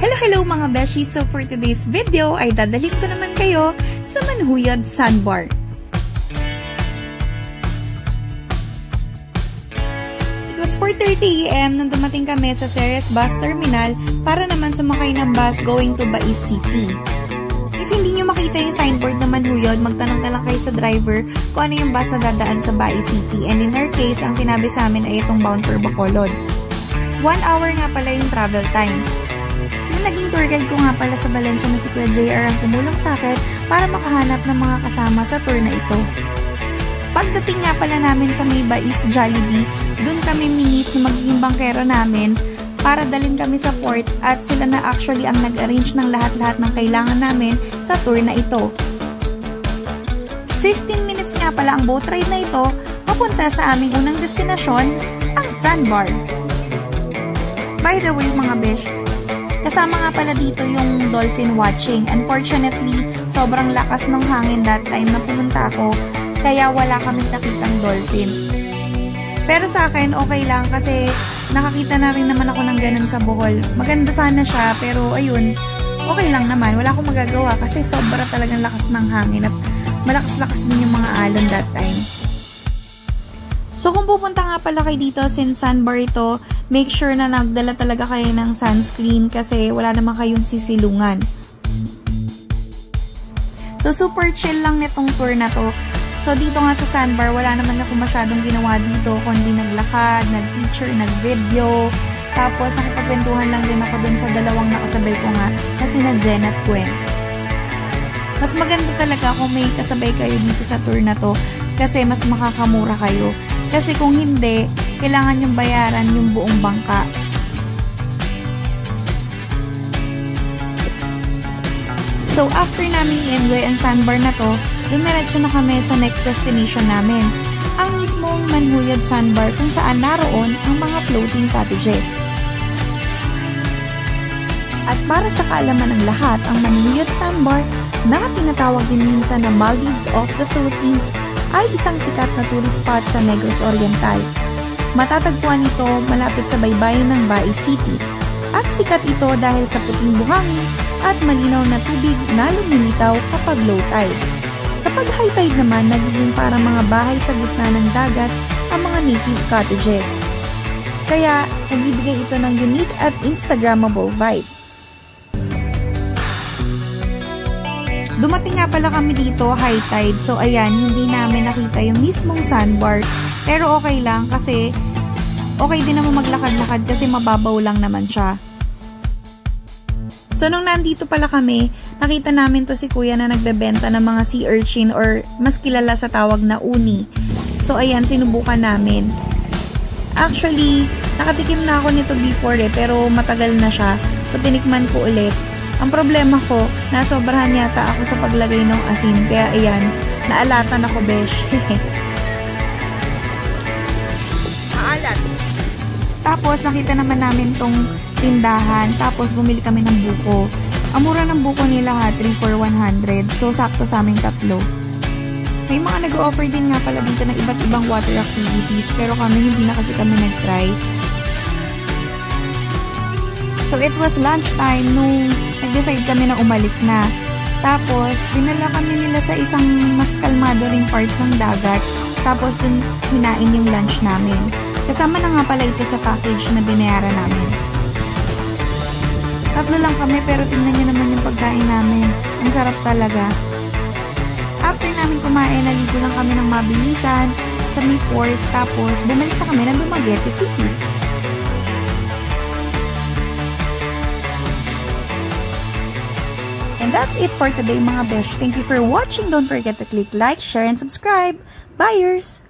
Hello mga beshi! So for today's video ay dadalhin ko naman kayo sa Manhuyod Sandbar. It was 4:30 AM nung dumating kami sa Ceres Bus Terminal para naman sumakay ng bus going to Bais City. If hindi nyo makita yung signboard na Manhuyod, magtanong na lang kayo sa driver kung ano yung bus na dadaan sa Bais City. And in our case, ang sinabi sa amin ay itong bound for Bacolod. 1 hour nga pala yung travel time. Yung naging tour guide ko nga pala sa Valencia na si Kuya JR ang tumulong sa akin para makahanap ng mga kasama sa tour na ito. Pagdating nga pala namin sa may Bais Jollibee, dun kami minit na magiging bangkero namin para dalhin kami sa port at sila na actually ang nag-arrange ng lahat-lahat ng kailangan namin sa tour na ito. 15 minutes nga pala ang boat ride na ito papunta sa aming unang destinasyon, ang Sandbar. By the way mga besh, kasama nga pala dito yung dolphin watching. Unfortunately, sobrang lakas ng hangin that time na pumunta ako, kaya wala kaming nakitang dolphins. Pero sa akin, okay lang kasi nakakita na rin naman ako ng ganun sa Bohol. Maganda sana siya, pero ayun, okay lang naman. Wala akong magagawa kasi sobra talagang lakas ng hangin at malakas-lakas din yung mga alon that time. So kung pupunta nga pala kayo dito since Sandbar ito, make sure na nagdala talaga kayo ng sunscreen kasi wala naman kayong sisilungan. So super chill lang nitong tour na to. So dito nga sa Sandbar, wala naman ako masyadong ginawa dito, kundi naglakad, nag-picture, nag-video. Tapos nakipagkwentuhan lang din ako dun sa dalawang nakasabay ko nga na sina Jen at Gwen. Mas maganda talaga kung may kasabay kayo dito sa tour na to kasi mas makakamura kayo. Kasi kung hindi, kailangan yung bayaran yung buong bangka. So after namin i-enjoy ang Sandbar na to, dumiretso na kami sa next destination namin, ang mismong Manhuyod Sandbar kung saan naroon ang mga floating cottages. At para sa kaalaman ng lahat, ang Manhuyod Sandbar na tinatawag din minsan na Maldives of the Philippines ay isang sikat na tourist spot sa Negros Oriental. Matatagpuan ito malapit sa baybayin ng Bais City at sikat ito dahil sa puting buhangin at malinaw na tubig na lumilitaw kapag low tide. Kapag high tide naman, nagiging parang mga bahay sa gitna ng dagat ang mga native cottages. Kaya, nagbibigay ito ng unique at Instagrammable vibe. Dumating nga pala kami dito, high tide. So, ayan, hindi namin nakita yung mismong Sandbar. Pero okay lang kasi okay din naman maglakad-lakad kasi mababaw lang naman siya. So, nung nandito pala kami, nakita namin to si Kuya na nagbebenta ng mga sea urchin or mas kilala sa tawag na uni. So, ayan, sinubukan namin. Actually, nakatikim na ako nito before pero matagal na siya. So, tinikman ko ulit. Ang problema ko, nasobrahan yata ako sa paglagay ng asin. Kaya ayan, naalatan ako besh. Maalat. Tapos nakita naman namin tong tindahan. Tapos bumili kami ng buko. Ang mura ng buko nila ha, 3 for 100. So sakto sa aming tatlo. May mga nag-offer din nga pala dito ng iba't ibang water activities. Pero kami hindi na kasi kami nag-try. So, it was lunchtime nung nag-decide kami na umalis na. Tapos, dinala kami nila sa isang mas kalmado ring part ng dagat. Tapos, dun hinain yung lunch namin. Kasama na nga pala ito sa package na binayaran namin. Tatlo lang kami pero tingnan nyo naman yung pagkain namin. Ang sarap talaga. After namin kumain, naligo lang kami ng mabilisan sa may port. Tapos, bumalik na kami ng Dumaguete City. And that's it for today mga besh. Thank you for watching. Don't forget to click like, share, and subscribe. Buyers!